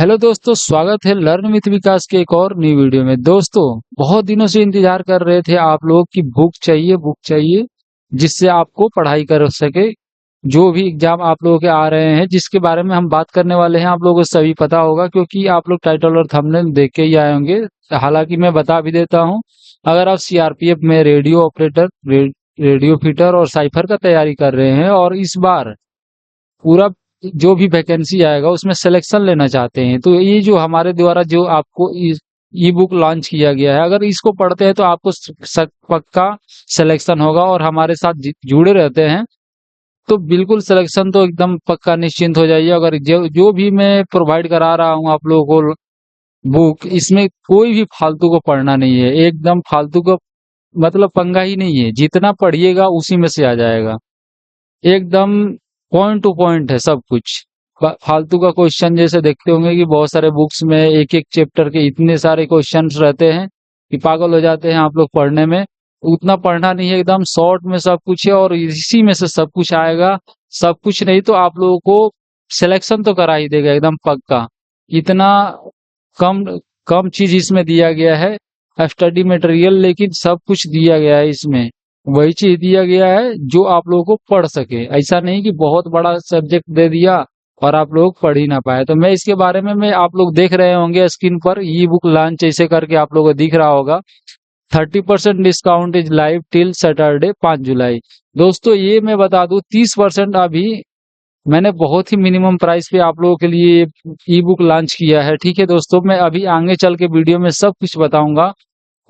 Hello दोस्तों, स्वागत है लर्न विथ विकास के एक और नई वीडियो में। दोस्तों, बहुत दिनों से इंतजार कर रहे थे आप लोग की बुक चाहिए जिससे आपको पढ़ाई कर सके। जो भी एग्जाम आप लोगों के आ रहे हैं, जिसके बारे में हम बात करने वाले हैं, आप लोगों को सभी पता होगा क्योंकि आप लोग टाइटल और थंबनेल देख के ही आए होंगे। हालांकि मैं बता भी देता हूँ, अगर आप सीआरपीएफ में रेडियो ऑपरेटर, रेडियो फिटर और साइफर का तैयारी कर रहे हैं और इस बार पूरा जो भी वैकेंसी आएगा उसमें सिलेक्शन लेना चाहते हैं, तो ये जो हमारे द्वारा जो आपको ई बुक लॉन्च किया गया है, अगर इसको पढ़ते हैं तो आपको पक्का सिलेक्शन होगा। और हमारे साथ जुड़े रहते हैं तो बिल्कुल सिलेक्शन तो एकदम पक्का निश्चिंत हो जाइए। अगर जो भी मैं प्रोवाइड करा रहा हूँ आप लोगों को बुक, इसमें कोई भी फालतू को पढ़ना नहीं है। एकदम फालतू को मतलब पंगा ही नहीं है, जितना पढ़िएगा उसी में से आ जाएगा। एकदम पॉइंट टू पॉइंट है सब कुछ। फालतू का क्वेश्चन जैसे देखते होंगे कि बहुत सारे बुक्स में एक एक चैप्टर के इतने सारे क्वेश्चंस रहते हैं कि पागल हो जाते हैं आप लोग पढ़ने में। उतना पढ़ना नहीं है, एकदम शॉर्ट में सब कुछ है और इसी में से सब कुछ आएगा। सब कुछ नहीं तो आप लोगों को सिलेक्शन तो करा ही देगा एकदम पक्का। इतना कम कम चीज इसमें दिया गया है स्टडी मटेरियल, लेकिन सब कुछ दिया गया है इसमें। वही चीज दिया गया है जो आप लोगों को पढ़ सके। ऐसा नहीं कि बहुत बड़ा सब्जेक्ट दे दिया और आप लोग पढ़ ही ना पाए। तो मैं इसके बारे में मैं आप लोग देख रहे होंगे स्क्रीन पर ई बुक लॉन्च ऐसे करके आप लोगों को दिख रहा होगा। 30% discount is live till Saturday 5 जुलाई। दोस्तों, ये मैं बता दूं 30% अभी मैंने बहुत ही मिनिमम प्राइस पे आप लोगों के लिए ई बुक लॉन्च किया है। ठीक है दोस्तों, मैं अभी आगे चल के वीडियो में सब कुछ बताऊंगा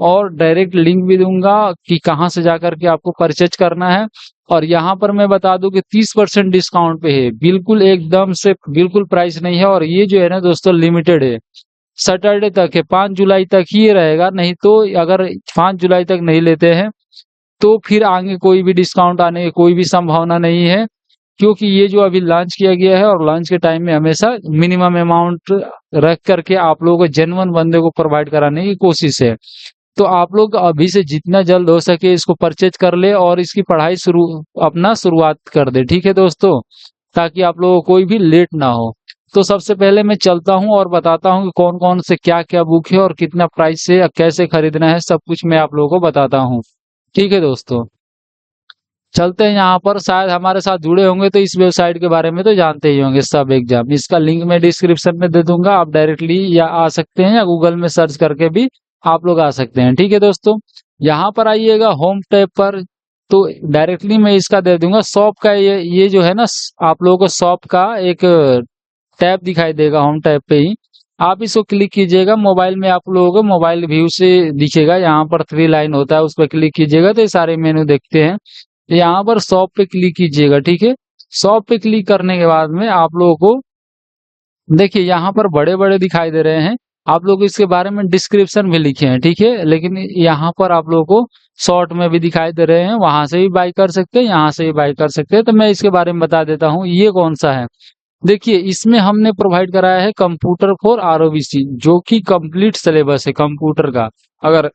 और डायरेक्ट लिंक भी दूंगा कि कहाँ से जाकर के आपको परचेज करना है। और यहाँ पर मैं बता दूं कि 30% डिस्काउंट पे है, बिल्कुल एकदम से बिल्कुल प्राइस नहीं है। और ये जो है ना दोस्तों लिमिटेड है, सैटरडे तक है, 5 जुलाई तक ही ये रहेगा। नहीं तो अगर 5 जुलाई तक नहीं लेते हैं तो फिर आगे कोई भी डिस्काउंट आने की कोई भी संभावना नहीं है, क्योंकि ये जो अभी लॉन्च किया गया है और लॉन्च के टाइम में हमेशा मिनिमम अमाउंट रख करके आप लोगों को जेन्युइन बंदे को प्रोवाइड कराने की कोशिश है। तो आप लोग अभी से जितना जल्द हो सके इसको परचेज कर ले और इसकी पढ़ाई अपना शुरुआत कर दे। ठीक है दोस्तों, ताकि आप लोगों को कोई भी लेट ना हो। तो सबसे पहले मैं चलता हूं और बताता हूं कि कौन कौन से क्या क्या बुक है और कितना प्राइस से कैसे खरीदना है, सब कुछ मैं आप लोगों को बताता हूं। ठीक है दोस्तों, चलते हैं। यहाँ पर शायद हमारे साथ जुड़े होंगे तो इस वेबसाइट के बारे में तो जानते ही होंगे सब एग्जाम। इसका लिंक मैं डिस्क्रिप्शन में दे दूंगा, आप डायरेक्टली या आ सकते हैं या गूगल में सर्च करके भी आप लोग आ सकते हैं। ठीक है दोस्तों, यहाँ पर आइएगा होम टैब पर, तो डायरेक्टली मैं इसका दे दूंगा शॉप का। ये जो है ना, आप लोगों को शॉप का एक टैब दिखाई देगा होम टैब पे ही। आप इसको क्लिक कीजिएगा, मोबाइल में आप लोगों को मोबाइल व्यू से दिखेगा। यहाँ पर 3 लाइन होता है, उस पर क्लिक कीजिएगा तो ये सारे मेनू देखते हैं। यहाँ पर शॉप पे क्लिक कीजिएगा। ठीक है, शॉप पे क्लिक करने के बाद में आप लोगों को देखिए यहाँ पर बड़े बड़े दिखाई दे रहे हैं, आप लोग इसके बारे में डिस्क्रिप्शन भी लिखे हैं। ठीक है, लेकिन यहाँ पर आप लोगों को शॉर्ट में भी दिखाई दे रहे हैं, वहां से भी बाई कर सकते हैं, यहाँ से भी बाई कर सकते हैं। तो मैं इसके बारे में बता देता हूँ ये कौन सा है। देखिए, इसमें हमने प्रोवाइड कराया है कंप्यूटर फॉर आरओबीसी, जो कि कंप्लीट सिलेबस है कंप्यूटर का। अगर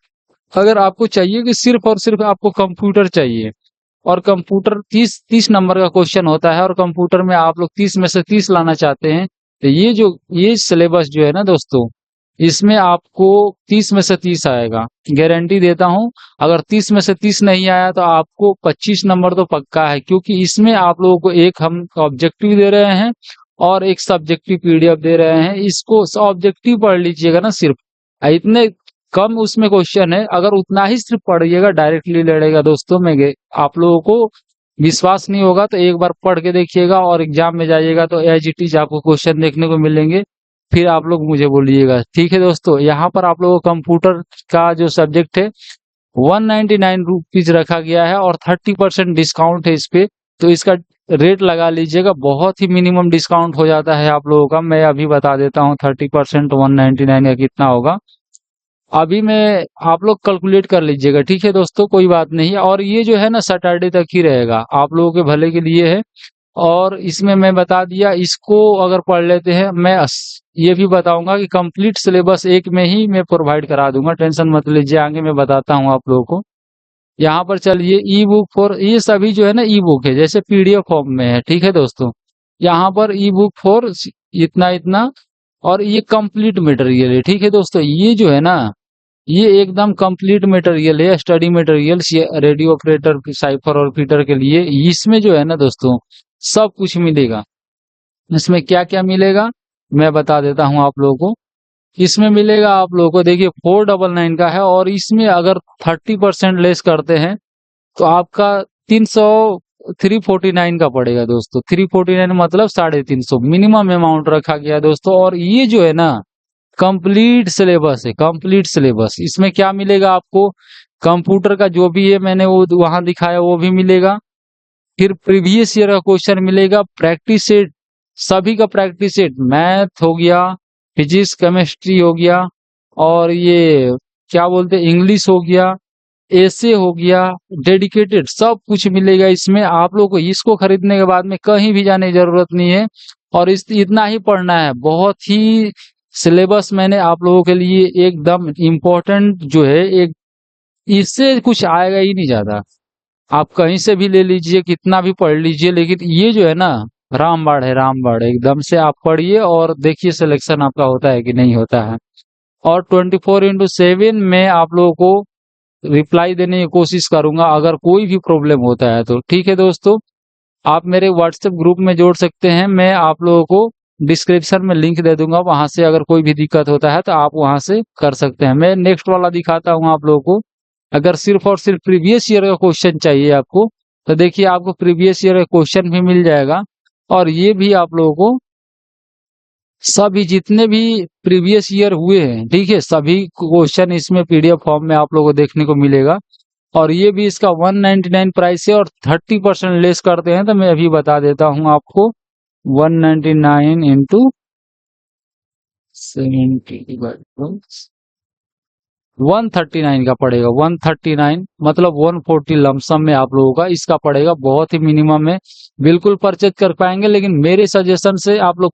अगर आपको चाहिए कि सिर्फ और सिर्फ आपको कंप्यूटर चाहिए और कंप्यूटर 30 नंबर का क्वेश्चन होता है और कंप्यूटर में आप लोग 30 में से 30 लाना चाहते हैं, तो ये सिलेबस जो है ना दोस्तों, इसमें आपको 30 में से 30 आएगा, गारंटी देता हूं। अगर 30 में से 30 नहीं आया तो आपको 25 नंबर तो पक्का है, क्योंकि इसमें आप लोगों को एक हम ऑब्जेक्टिव दे रहे हैं और एक सब्जेक्टिव पीडीएफ दे रहे हैं। इसको ऑब्जेक्टिव पढ़ लीजिएगा ना, सिर्फ इतने कम उसमें क्वेश्चन है, अगर उतना ही सिर्फ पढ़िएगा डायरेक्टली लड़ेगा दोस्तों में। आप लोगों को विश्वास नहीं होगा तो एक बार पढ़ के देखिएगा और एग्जाम में जाइएगा तो एज इट इज आपको क्वेश्चन देखने को मिलेंगे, फिर आप लोग मुझे बोलिएगा। ठीक है दोस्तों, यहाँ पर आप लोगों को कंप्यूटर का जो सब्जेक्ट है 199 रुपीज रखा गया है और 30% डिस्काउंट है इस पे, तो इसका रेट लगा लीजिएगा। बहुत ही मिनिमम डिस्काउंट हो जाता है आप लोगों का। मैं अभी बता देता हूँ 30% 199 का कितना होगा। अभी मैं आप लोग कैलकुलेट कर लीजिएगा। ठीक है दोस्तों, कोई बात नहीं। और ये जो है ना सैटरडे तक ही रहेगा, आप लोगों के भले के लिए है। और इसमें मैं बता दिया, इसको अगर पढ़ लेते हैं, मैं ये भी बताऊंगा कि कंप्लीट सिलेबस एक में ही मैं प्रोवाइड करा दूंगा, टेंशन मत लीजिए। आगे मैं बताता हूँ आप लोगों को। यहाँ पर चलिए, ई बुक फॉर, ये सभी जो है ना ई बुक है, जैसे पीडीएफ फॉर्म में है। ठीक है दोस्तों, यहाँ पर ई बुक फॉर इतना इतना और ये कंप्लीट मटेरियल है। ठीक है दोस्तों, ये जो है ना, ये एकदम कंप्लीट मटेरियल है, study material radio operator, cipher और फीटर के लिए। इसमें जो है ना दोस्तों, सब कुछ मिलेगा। इसमें क्या क्या मिलेगा मैं बता देता हूं आप लोगों को। इसमें मिलेगा आप लोगों को, देखिए 499 का है, और इसमें अगर 30% लेस करते हैं तो आपका 349 का पड़ेगा दोस्तों। 349 मतलब 350 मिनिमम अमाउंट रखा गया है दोस्तों। और ये जो है ना, कंप्लीट सिलेबस है, कंप्लीट सिलेबस। इसमें क्या मिलेगा आपको, कंप्यूटर का जो भी है मैंने वो वहां दिखाया वो भी मिलेगा। फिर प्रीवियस ईयर का क्वेश्चन मिलेगा, प्रैक्टिस सेट, सभी का प्रैक्टिस सेट, मैथ हो गया, फिजिक्स केमिस्ट्री हो गया, और ये क्या बोलते हैं इंग्लिश हो गया, ऐसे हो गया, डेडिकेटेड, सब कुछ मिलेगा इसमें। आप लोग को इसको खरीदने के बाद में कहीं भी जाने की जरूरत नहीं है, और इतना ही पढ़ना है। बहुत ही सिलेबस मैंने आप लोगों के लिए एकदम इम्पोर्टेंट जो है, एक इससे कुछ आएगा ही नहीं ज्यादा। आप कहीं से भी ले लीजिए, कितना भी पढ़ लीजिए, लेकिन ये जो है ना, रामबाण है, रामबाण एकदम से। आप पढ़िए और देखिए सिलेक्शन आपका होता है कि नहीं होता है। और 24/7 में आप लोगों को रिप्लाई देने की कोशिश करूंगा अगर कोई भी प्रॉब्लम होता है तो। ठीक है दोस्तों, आप मेरे व्हाट्सएप ग्रुप में जोड़ सकते हैं, मैं आप लोगों को डिस्क्रिप्शन में लिंक दे दूंगा, वहां से अगर कोई भी दिक्कत होता है तो आप वहां से कर सकते हैं। मैं नेक्स्ट वाला दिखाता हूं आप लोगों को। अगर सिर्फ और सिर्फ प्रीवियस ईयर का क्वेश्चन चाहिए आपको, तो देखिए आपको प्रीवियस ईयर का क्वेश्चन भी मिल जाएगा। और ये भी आप लोगों को सभी जितने भी प्रीवियस ईयर हुए हैं, ठीक है, सभी क्वेश्चन इसमें पीडीएफ फॉर्म में आप लोगों को देखने को मिलेगा। और ये भी इसका 199 प्राइस है, और 30% लेस करते हैं तो मैं अभी बता देता हूं आपको। 199 इंटू 70 139 का पड़ेगा। 139 मतलब 140 लमसम में आप लोगों का इसका पड़ेगा। बहुत ही मिनिमम है, बिल्कुल परचेज कर पाएंगे। लेकिन मेरे सजेशन से आप लोग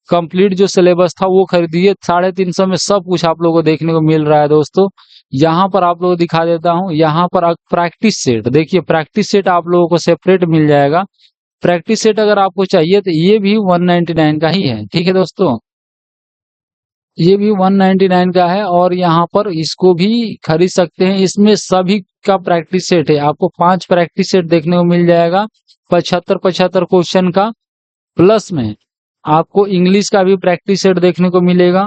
कंप्लीट जो सिलेबस था वो खरीदिए। 350 में सब कुछ आप लोगों को देखने को मिल रहा है दोस्तों। यहाँ पर आप लोगों को दिखा देता हूँ, यहाँ पर प्रैक्टिस सेट देखिए, प्रैक्टिस सेट आप लोगों को सेपरेट मिल जाएगा। प्रैक्टिस सेट अगर आपको चाहिए तो ये भी 199 का ही है। ठीक है दोस्तों, ये भी 199 का है, और यहाँ पर इसको भी खरीद सकते हैं। इसमें सभी का प्रैक्टिस सेट है, आपको 5 प्रैक्टिस सेट देखने को मिल जाएगा 75 क्वेश्चन का। प्लस में आपको इंग्लिश का भी प्रैक्टिस सेट देखने को मिलेगा,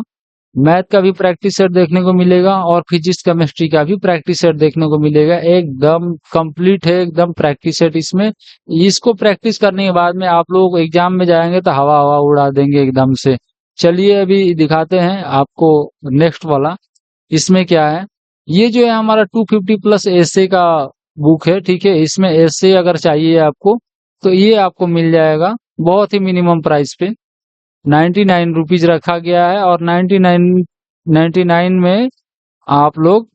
मैथ का भी प्रैक्टिस सेट देखने को मिलेगा, और फिजिक्स केमिस्ट्री का भी प्रैक्टिस सेट देखने को मिलेगा। एकदम कंप्लीट है, एकदम प्रैक्टिस सेट इसमें। इसको प्रैक्टिस करने के बाद में आप लोग एग्जाम में जाएंगे तो हवा हवा उड़ा देंगे एकदम से। चलिए अभी दिखाते हैं आपको नेक्स्ट वाला। इसमें क्या है, ये जो है हमारा 250 प्लस एसे का बुक है। ठीक है, इसमें एसे अगर चाहिए आपको तो ये आपको मिल जाएगा बहुत ही मिनिमम प्राइस पे। 99 रुपीज रखा गया है, और 99 में आप लोग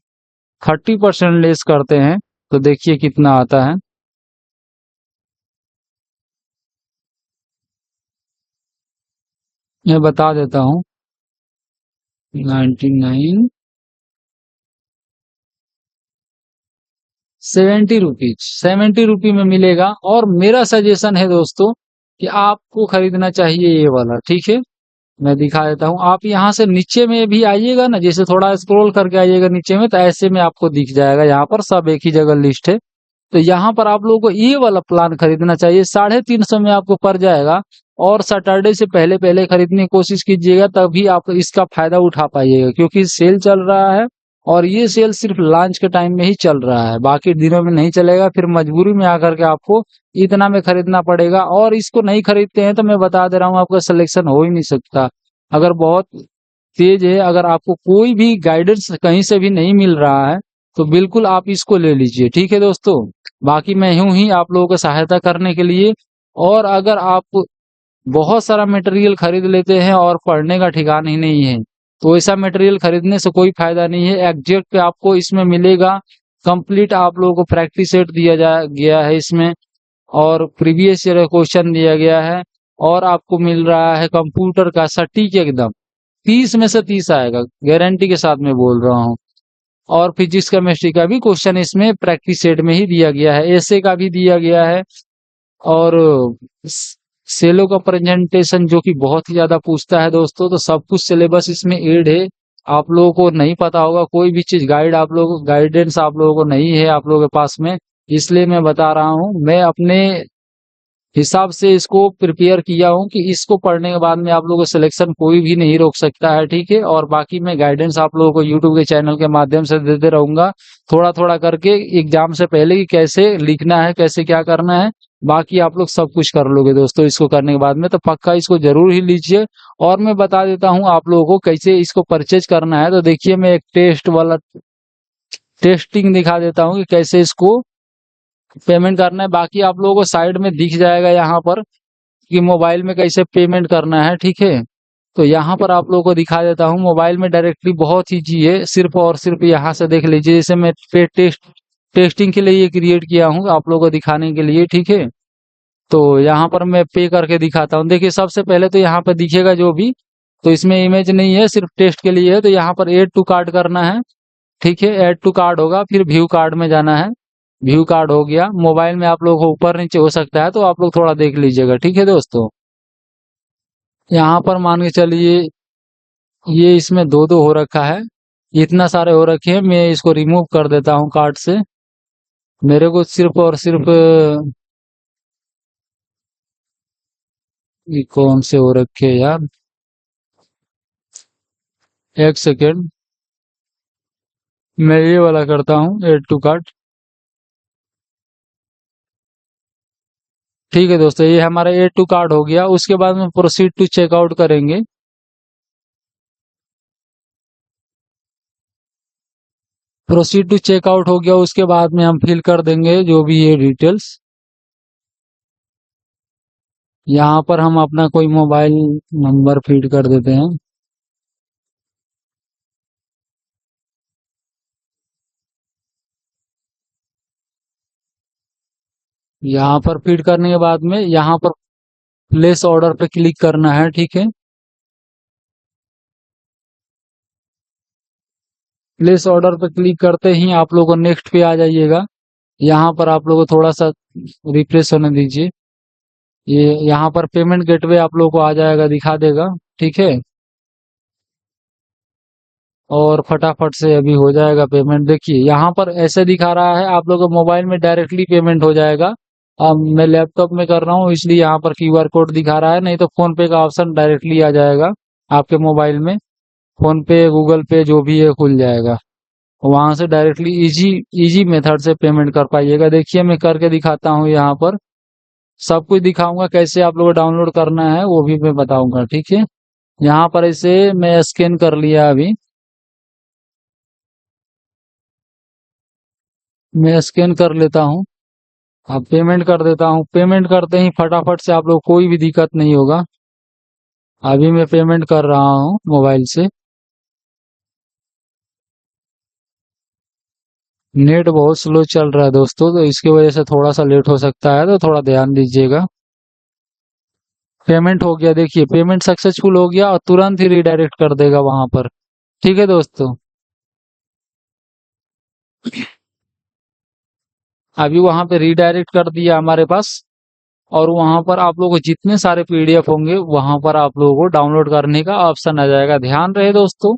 30% लेस करते हैं तो देखिए कितना आता है। मैं बता देता हूँ, 99 70 रुपी में मिलेगा। और मेरा सजेशन है दोस्तों कि आपको खरीदना चाहिए ये वाला। ठीक है, मैं दिखा देता हूँ। आप यहाँ से नीचे में भी आइएगा ना, जैसे थोड़ा स्क्रॉल करके आइएगा नीचे में, तो ऐसे में आपको दिख जाएगा, यहाँ पर सब एक ही जगह लिस्ट है। तो यहाँ पर आप लोगों को ये वाला प्लान खरीदना चाहिए, 350 में आपको पड़ जाएगा। और सैटरडे से पहले पहले खरीदने की कोशिश कीजिएगा, तभी आप इसका फायदा उठा पाइएगा, क्योंकि सेल चल रहा है। और ये सेल सिर्फ लॉन्च के टाइम में ही चल रहा है, बाकी दिनों में नहीं चलेगा। फिर मजबूरी में आकर के आपको इतना में खरीदना पड़ेगा। और इसको नहीं खरीदते हैं तो मैं बता दे रहा हूँ, आपका सिलेक्शन हो ही नहीं सकता। अगर बहुत तेज है, अगर आपको कोई भी गाइडेंस कहीं से भी नहीं मिल रहा है, तो बिल्कुल आप इसको ले लीजिए। ठीक है दोस्तों, बाकी मैं यूं ही आप लोगों को सहायता करने के लिए। और अगर आप बहुत सारा मटेरियल खरीद लेते हैं और पढ़ने का ठिकाना ही नहीं है, तो ऐसा मटेरियल खरीदने से कोई फायदा नहीं है। एग्जैक्ट पे आपको इसमें मिलेगा, कंप्लीट आप लोगों को प्रैक्टिस सेट दिया गया है इसमें, और प्रीवियस ईयर क्वेश्चन दिया गया है। और आपको मिल रहा है कंप्यूटर का सटीक एकदम 30 में से 30 आएगा, गारंटी के साथ मैं बोल रहा हूँ। और फिजिक्स केमिस्ट्री का भी क्वेश्चन इसमें प्रैक्टिस सेट में ही दिया गया है, ऐसे का भी दिया गया है। और सेलो का प्रेजेंटेशन जो कि बहुत ही ज्यादा पूछता है दोस्तों, तो सब कुछ सिलेबस इसमें ऐड है। आप लोगों को नहीं पता होगा कोई भी चीज, गाइडेंस आप लोगों को नहीं है आप लोगों के पास में, इसलिए मैं बता रहा हूँ। मैं अपने हिसाब से इसको प्रिपेयर किया हूँ कि इसको पढ़ने के बाद में आप लोगों को सिलेक्शन कोई भी नहीं रोक सकता है, ठीक है। और बाकी मैं गाइडेंस आप लोगों को यूट्यूब के चैनल के माध्यम से देते रहूंगा, थोड़ा थोड़ा करके एग्जाम से पहले कि कैसे लिखना है, कैसे क्या करना है। बाकी आप लोग सब कुछ कर लोगे दोस्तों इसको करने के बाद में, तो पक्का इसको जरूर ही लीजिए। और मैं बता देता हूँ आप लोगों को कैसे इसको परचेज करना है। तो देखिए, मैं एक टेस्ट वाला टेस्टिंग दिखा देता हूँ कि कैसे इसको पेमेंट करना है। बाकी आप लोगों को साइड में दिख जाएगा यहाँ पर कि मोबाइल में कैसे पेमेंट करना है, ठीक है। तो यहाँ पर आप लोगों को दिखा देता हूँ, मोबाइल में डायरेक्टली बहुत ईजी है, सिर्फ और सिर्फ यहाँ से देख लीजिए। जैसे मैं पे टेस्टिंग के लिए ये क्रिएट किया हूँ आप लोगों को दिखाने के लिए, ठीक है। तो यहाँ पर मैं पे करके दिखाता हूँ। देखिए, सबसे पहले तो यहाँ पे दिखेगा जो भी, तो इसमें इमेज नहीं है, सिर्फ टेस्ट के लिए है। तो यहाँ पर ऐड टू कार्ड करना है, ठीक है। ऐड टू कार्ड होगा, फिर व्यू कार्ड में जाना है। व्यू कार्ड हो गया। मोबाइल में आप लोगों को ऊपर नीचे हो सकता है, तो आप लोग थोड़ा देख लीजिएगा, ठीक है दोस्तों। यहाँ पर मान के चलिए ये इसमें दो दो हो रखा है, इतना सारे हो रखे हैं। मैं इसको रिमूव कर देता हूँ कार्ड से। मेरे को सिर्फ और सिर्फ ये कौन से हो रखे हैं यार, एक सेकेंड, मैं ये वाला करता हूँ ऐड टू कार्ट। ठीक है दोस्तों, ये हमारा ऐड टू कार्ड हो गया। उसके बाद में प्रोसीड टू चेकआउट करेंगे। प्रोसीड टू चेकआउट हो गया, उसके बाद में हम फिल कर देंगे जो भी ये डिटेल्स। यहाँ पर हम अपना कोई मोबाइल नंबर फीड कर देते हैं। यहाँ पर फीड करने के बाद में यहाँ पर प्लेस ऑर्डर पे क्लिक करना है, ठीक है। प्लेस ऑर्डर पे क्लिक करते ही आप लोग को नेक्स्ट पे आ जाइएगा। यहाँ पर आप लोग को थोड़ा सा रिफ्रेश होने दीजिए। ये यहाँ पर पेमेंट गेटवे आप लोग को आ जाएगा, दिखा देगा, ठीक है। और फटाफट से अभी हो जाएगा पेमेंट। देखिए यहाँ पर ऐसे दिखा रहा है, आप लोग को मोबाइल में डायरेक्टली पेमेंट हो जाएगा। अब मैं लैपटॉप में कर रहा हूँ इसलिए यहाँ पर क्यूआर कोड दिखा रहा है, नहीं तो फोन पे का ऑप्शन डायरेक्टली आ जाएगा आपके मोबाइल में। फोन पे, गूगल पे जो भी है खुल जाएगा, वहां से डायरेक्टली इजी इजी मेथड से पेमेंट कर पाइएगा। देखिए मैं करके दिखाता हूँ, यहाँ पर सब कुछ दिखाऊंगा, कैसे आप लोगों को डाउनलोड करना है वो भी मैं बताऊंगा, ठीक है। यहाँ पर इसे मैं स्कैन कर लिया अभी, मैं स्कैन कर लेता हूँ। अब पेमेंट कर देता हूँ। पेमेंट करते ही फटाफट से आप लोग कोई भी दिक्कत नहीं होगा। अभी मैं पेमेंट कर रहा हूँ मोबाइल से। नेट बहुत स्लो चल रहा है दोस्तों, तो इसकी वजह से थोड़ा सा लेट हो सकता है, तो थोड़ा ध्यान दीजिएगा। पेमेंट हो गया, देखिए पेमेंट सक्सेसफुल हो गया और तुरंत ही रिडायरेक्ट कर देगा वहां पर, ठीक है दोस्तों। अभी वहां पे रिडायरेक्ट कर दिया हमारे पास। और वहां पर आप लोगों को जितने सारे पीडीएफ होंगे वहां पर आप लोगों को डाउनलोड करने का ऑप्शन आ जाएगा। ध्यान रहे दोस्तों,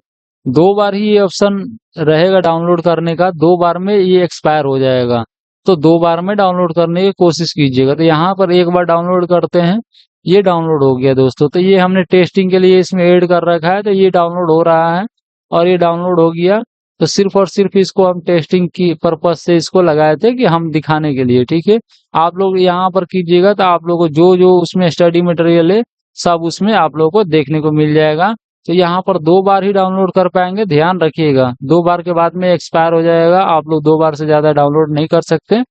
दो बार ही ये ऑप्शन रहेगा डाउनलोड करने का, दो बार में ये एक्सपायर हो जाएगा। तो दो बार में डाउनलोड करने की कोशिश कीजिएगा। तो यहाँ पर एक बार डाउनलोड करते हैं, ये डाउनलोड हो गया दोस्तों। तो ये हमने टेस्टिंग के लिए इसमें ऐड कर रखा है, तो ये डाउनलोड हो रहा है और ये डाउनलोड हो गया। तो सिर्फ और सिर्फ इसको हम टेस्टिंग की पर्पज से इसको लगाए थे कि हम दिखाने के लिए, ठीक है। आप लोग यहाँ पर कीजिएगा तो आप लोग को जो जो उसमें स्टडी मटेरियल है सब उसमें आप लोगों को देखने को मिल जाएगा। तो यहाँ पर दो बार ही डाउनलोड कर पाएंगे, ध्यान रखिएगा। दो बार के बाद में एक्सपायर हो जाएगा, आप लोग दो बार से ज्यादा डाउनलोड नहीं कर सकते।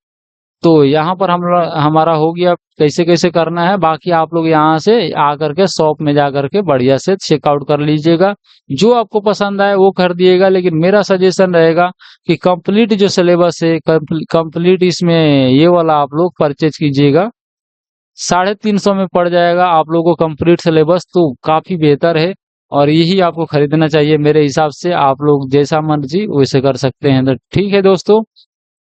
तो यहाँ पर हम हमारा हो गया कैसे कैसे करना है। बाकी आप लोग यहाँ से आकर के शॉप में जा करके बढ़िया से चेकआउट कर लीजिएगा, जो आपको पसंद आए वो कर दिएगा। लेकिन मेरा सजेशन रहेगा कि कंप्लीट जो सिलेबस है, कंप्लीट इसमें ये वाला आप लोग परचेज कीजिएगा। 350 में पड़ जाएगा आप लोगों को कंप्लीट सिलेबस, तो काफी बेहतर है और यही आपको खरीदना चाहिए मेरे हिसाब से। आप लोग जैसा मर्जी वैसे कर सकते हैं। तो ठीक है दोस्तों,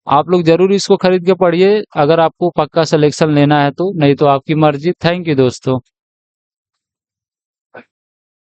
आप लोग जरूर इसको खरीद के पढ़िए, अगर आपको पक्का सिलेक्शन लेना है तो, नहीं तो आपकी मर्जी। थैंक यू दोस्तों।